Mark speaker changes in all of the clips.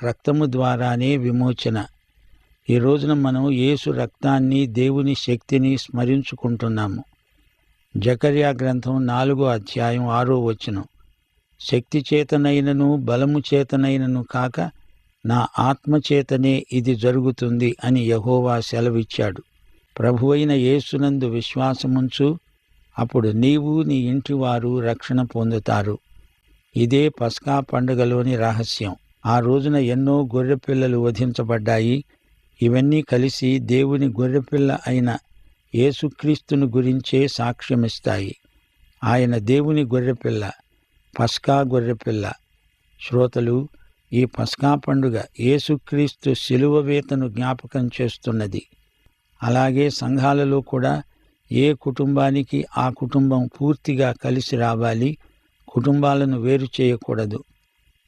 Speaker 1: రక్తము ద్వారానే విమోచన. ఈ రోజున మనం యేసు రక్తాన్ని, దేవుని శక్తిని స్మరించుకుంటున్నాము. జకర్యా గ్రంథం 4వ అధ్యాయం 6వ వచనం. శక్తి చేతనైనను బలము చేతనైనను కాక నా ఆత్మచేతనే ఇది జరుగుతుంది అని యెహోవా సెలవిచ్చాడు. ప్రభువైన యేసునందు విశ్వాసముంచు, అప్పుడు నీవు నీ ఇంటివారు రక్షణ పొందుతారు. ఇదే పస్కా పండుగలోని రహస్యం. ఆ రోజున ఎన్నో గొర్రెపిల్లలు వధించబడ్డాయి. ఇవన్నీ కలిసి దేవుని గొర్రెపిల్ల అయిన యేసుక్రీస్తును గురించే సాక్ష్యమిస్తాయి. ఆయన దేవుని గొర్రెపిల్ల, పస్కా గొర్రెపిల్ల. శ్రోతలు, ఈ పస్కా పండుగ యేసుక్రీస్తు శిలువ వేతను జ్ఞాపకం చేస్తున్నది. అలాగే సంఘాలలో కూడా ఏ కుటుంబానికి ఆ కుటుంబం పూర్తిగా కలిసి రావాలి. కుటుంబాలను వేరు చేయకూడదు.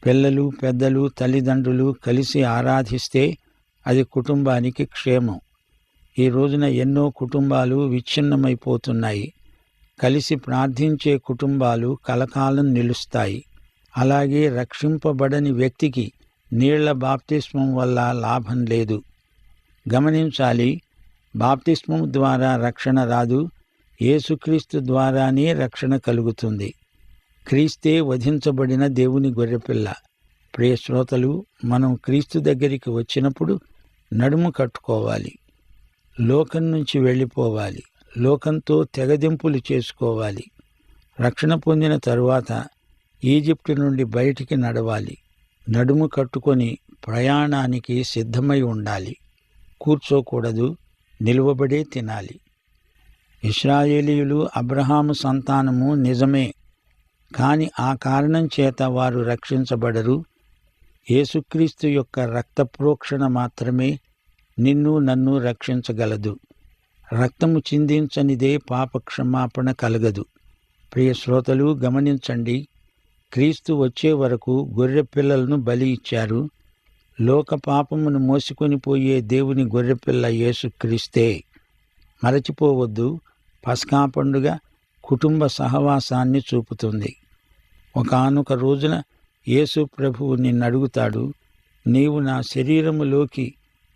Speaker 1: పిల్లలు, పెద్దలు, తల్లిదండ్రులు కలిసి ఆరాధిస్తే అది కుటుంబానికి క్షేమం. ఈ రోజున ఎన్నో కుటుంబాలు విచ్ఛిన్నమైపోతున్నాయి. కలిసి ప్రార్థించే కుటుంబాలు కలకాలం నిలుస్తాయి. అలాగే రక్షింపబడని వ్యక్తికి నీళ్ల బాప్తిస్మం వల్ల లాభం లేదు. గమనించాలి, బాప్తిస్మం ద్వారా రక్షణ రాదు. యేసుక్రీస్తు ద్వారానే రక్షణ కలుగుతుంది. క్రీస్తే వధించబడిన దేవుని గొర్రెపిల్ల. ప్రియ శ్రోతలు, మనం క్రీస్తు దగ్గరికి వచ్చినప్పుడు నడుము కట్టుకోవాలి. లోకం నుంచి వెళ్ళిపోవాలి. లోకంతో తెగదింపులు చేసుకోవాలి. రక్షణ పొందిన తరువాత ఈజిప్టు నుండి బయటికి నడవాలి. నడుము కట్టుకొని ప్రయాణానికి సిద్ధమై ఉండాలి. కూర్చోకూడదు, నిలువబడే తినాలి. ఇశ్రాయేలీయులు అబ్రహాము సంతానము నిజమే, కాని ఆ కారణం చేత వారు రక్షించబడరు. యేసుక్రీస్తు యొక్క రక్తప్రోక్షణ మాత్రమే నిన్ను నన్ను రక్షించగలదు. రక్తము చిందించనిదే పాపక్షమాపణ కలగదు. ప్రియ శ్రోతలు, గమనించండి, క్రీస్తు వచ్చే వరకు గొర్రెపిల్లలను బలి ఇచ్చారు. లోక పాపమును మోసుకొని పోయే దేవుని గొర్రెపిల్ల యేసుక్రీస్తే. మరచిపోవద్దు, పస్కా పండుగ కుటుంబ సహవాసాన్ని చూపుతుంది. ఒకానొక రోజున యేసు ప్రభువు నిన్నడుగుతాడు, నీవు నా శరీరములోకి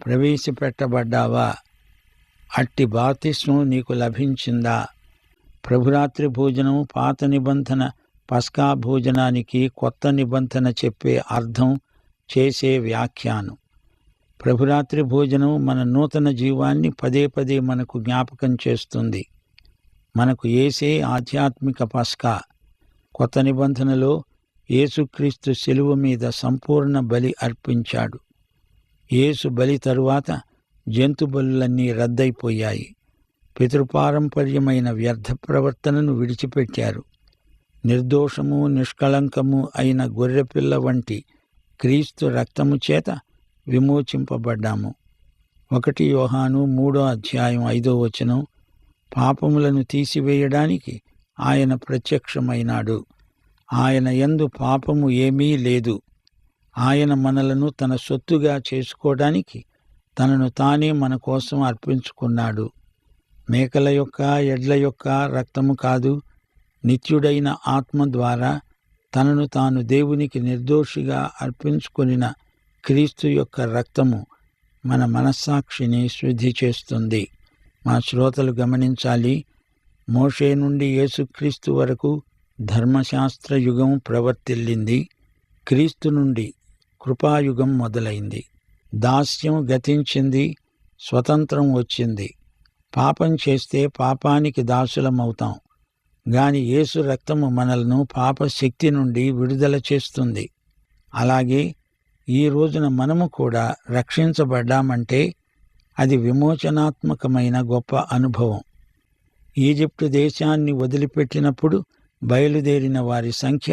Speaker 1: ప్రవేశపెట్టబడ్డావా? అట్టి బాప్తిస్మం నీకు లభించిందా? ప్రభురాత్రి భోజనం పాత నిబంధన పస్కా భోజనానికి కొత్త నిబంధన చెప్పే అర్థం, చేసే వ్యాఖ్యానం. ప్రభురాత్రి భోజనం మన నూతన జీవాన్ని పదే పదే మనకు జ్ఞాపకం చేస్తుంది. మనకు యేసే ఆధ్యాత్మిక పస్కా. కొత్త నిబంధనలో యేసుక్రీస్తు శిలువ మీద సంపూర్ణ బలి అర్పించాడు. యేసు బలి తరువాత జంతు బలులన్నీ రద్దయిపోయాయి. పితృపారంపర్యమైన వ్యర్థ ప్రవర్తనను విడిచిపెట్టారు. నిర్దోషము, నిష్కళంకము అయిన గొర్రెపిల్ల వంటి క్రీస్తు రక్తము చేత విమోచింపబడ్డాము. 1 యోహాను 3వ అధ్యాయం 5వ వచనం. పాపములను తీసివేయడానికి ఆయన ప్రత్యక్షమైనాడు. ఆయన యందు పాపము ఏమీ లేదు. ఆయన మనలను తన సొత్తుగా చేసుకోవడానికి తనను తానే మన కోసం అర్పించుకున్నాడు. మేకల యొక్క, ఎడ్ల యొక్క రక్తము కాదు, నిత్యుడైన ఆత్మ ద్వారా తనను తాను దేవునికి నిర్దోషిగా అర్పించుకొనిన క్రీస్తు యొక్క రక్తము మన మనస్సాక్షిని శుద్ధి చేస్తుంది. మా శ్రోతలు గమనించాలి, మోషే నుండి యేసుక్రీస్తు వరకు ధర్మశాస్త్ర యుగం ప్రవర్తిల్లింది. క్రీస్తు నుండి కృపాయుగం మొదలైంది. దాస్యం గతించింది, స్వతంత్రం వచ్చింది. పాపం చేస్తే పాపానికి దాసులమవుతాం. గాని యేసు రక్తము మనలను పాపశక్తి నుండి విడుదల చేస్తుంది. అలాగే ఈ రోజున మనము కూడా రక్షించబడ్డామంటే అది విమోచనాత్మకమైన గొప్ప అనుభవం. ఈజిప్టు దేశాన్ని వదిలిపెట్టినప్పుడు బయలుదేరిన వారి సంఖ్య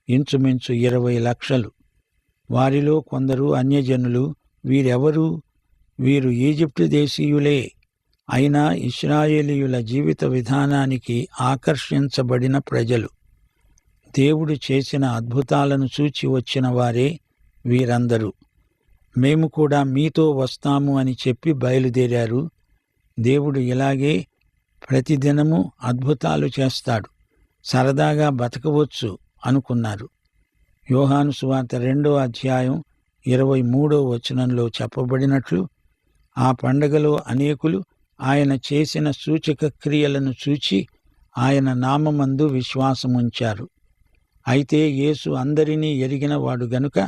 Speaker 1: ఇంచుమించు 20 లక్షలు. వారిలో కొందరు అన్యజనులు. వీరెవరు? వీరు ఈజిప్టు దేశీయులే. అయినా ఇశ్రాయేలీయుల జీవిత విధానానికి ఆకర్షించబడిన ప్రజలు. దేవుడు చేసిన అద్భుతాలను చూచి వచ్చిన వారే వీరందరూ. మేము కూడా మీతో వస్తాము అని చెప్పి బయలుదేరారు. దేవుడు ఇలాగే ప్రతిదినము అద్భుతాలు చేస్తాడు, సరదాగా బతకవచ్చు అనుకున్నారు. యోహాను సువార్త 2వ అధ్యాయం 23 చెప్పబడినట్లు ఆ పండగలో అనేకులు ఆయన చేసిన సూచక క్రియలను చూచి ఆయన నామమందు విశ్వాసముంచారు. అయితే యేసు అందరినీ ఎరిగినవాడు గనుక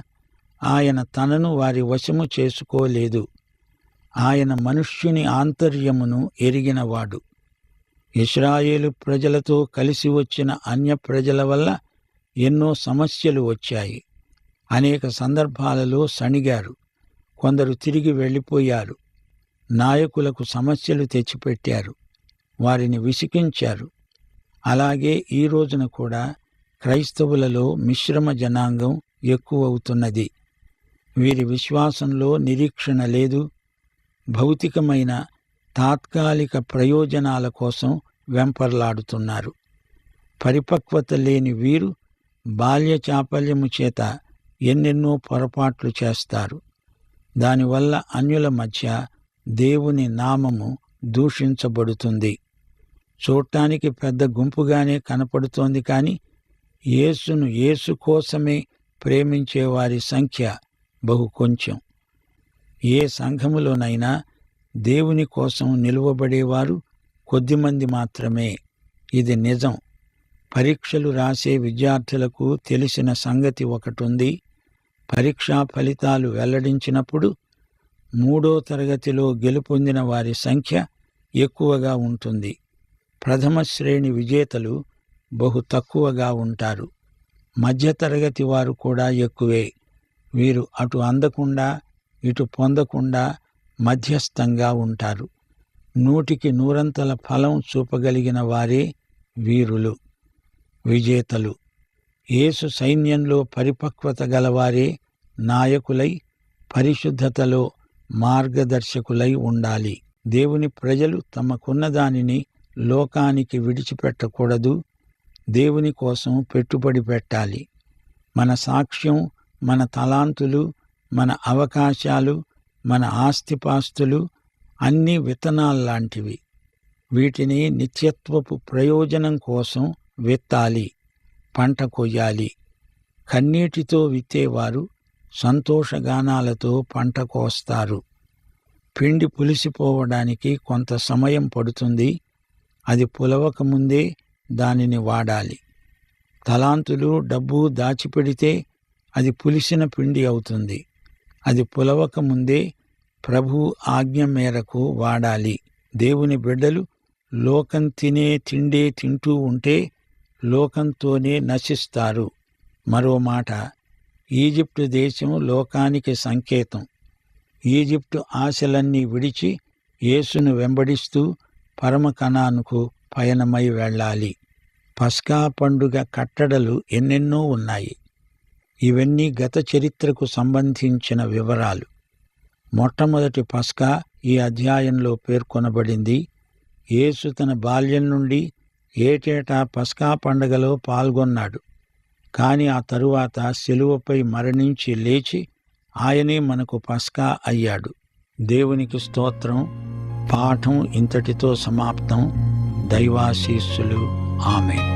Speaker 1: ఆయన తనను వారి వశము చేసుకోలేదు. ఆయన మనుష్యుని ఆంతర్యమును ఎరిగినవాడు. ఇశ్రాయేలు ప్రజలతో కలిసి వచ్చిన అన్య ప్రజల వల్ల ఎన్నో సమస్యలు వచ్చాయి. అనేక సందర్భాలలో సణిగారు. కొందరు తిరిగి వెళ్ళిపోయారు. నాయకులకు సమస్యలు తెచ్చిపెట్టారు. వారిని విసికించారు. అలాగే ఈ రోజున కూడా క్రైస్తవులలో మిశ్రమ జనాంగం ఎక్కువవుతున్నది. వీరి విశ్వాసంలో నిరీక్షణ లేదు. భౌతికమైన తాత్కాలిక ప్రయోజనాల కోసం వెంపర్లాడుతున్నారు. పరిపక్వత లేని వీరు బాల్య చాపల్యము చేత ఎన్నెన్నో పొరపాట్లు చేస్తారు. దానివల్ల అన్యుల మధ్య దేవుని నామము దూషించబడుతుంది. చూడటానికి పెద్ద గుంపుగానే కనపడుతోంది కాని యేసును యేసు కోసమే ప్రేమించేవారి సంఖ్య బహు కొంచెం. ఏ సంఘములోనైనా దేవుని కోసం నిలువబడేవారు కొద్దిమంది మాత్రమే. ఇది నిజం. పరీక్షలు రాసే విద్యార్థులకు తెలిసిన సంగతి ఒకటుంది. పరీక్షా ఫలితాలు వెల్లడించినప్పుడు 3వ తరగతిలో గెలుపొందిన వారి సంఖ్య ఎక్కువగా ఉంటుంది. ప్రథమ శ్రేణి విజేతలు బహు తక్కువగా ఉంటారు. మధ్యతరగతి వారు కూడా ఎక్కువే. వీరు అటు అందకుండా ఇటు పొందకుండా మధ్యస్థంగా ఉంటారు. 100కి 100 ఫలం చూపగలిగిన వారే వీరులు, విజేతలు. యేసు సైన్యంలో పరిపక్వత గలవారే నాయకులై పరిశుద్ధతలో మార్గదర్శకులై ఉండాలి. దేవుని ప్రజలు తమకున్న దానిని లోకానికి విడిచిపెట్టకూడదు. దేవుని కోసం పెట్టుబడి పెట్టాలి. మన సాక్ష్యం, మన తలాంతులు, మన అవకాశాలు, మన ఆస్తిపాస్తులు అన్నీ విత్తనాల్లాంటివి. వీటిని నిత్యత్వపు ప్రయోజనం కోసం విత్తాలి, పంట కొయ్యాలి. కన్నీటితో విత్తేవారు సంతోషగానాలతో పంట కోస్తారు. పిండి పులిసిపోవడానికి కొంత సమయం పడుతుంది. అది పులవకముందే దానిని వాడాలి. తలాంతులు, డబ్బు దాచిపెడితే అది పులిసిన పిండి అవుతుంది. అది పులవకముందే ప్రభు ఆజ్ఞ మేరకు వాడాలి. దేవుని బిడ్డలు లోకం తినే తిండే తింటూ ఉంటే లోకంతోనే నశిస్తారు. మరో మాట, ఈజిప్టు దేశం లోకానికి సంకేతం. ఈజిప్టు ఆశలన్నీ విడిచి యేసును వెంబడిస్తూ పరమ కనానుకు పయనమై వెళ్ళాలి. పస్కా పండుగ కట్టడలు ఎన్నెన్నో ఉన్నాయి. ఇవన్నీ గత చరిత్రకు సంబంధించిన వివరాలు. మొట్టమొదటి పస్కా ఈ అధ్యాయంలో పేర్కొనబడింది. యేసు తన బాల్యం నుండి ఏటేటా పస్కా పండుగలో పాల్గొన్నాడు. కాని ఆ తరువాత శిలువపై మరణించి లేచి ఆయనే మనకు పస్కా అయ్యాడు. దేవునికి స్తోత్రం. పాఠం ఇంతటితో సమాప్తం. దైవాశీస్సులు. ఆమేన్.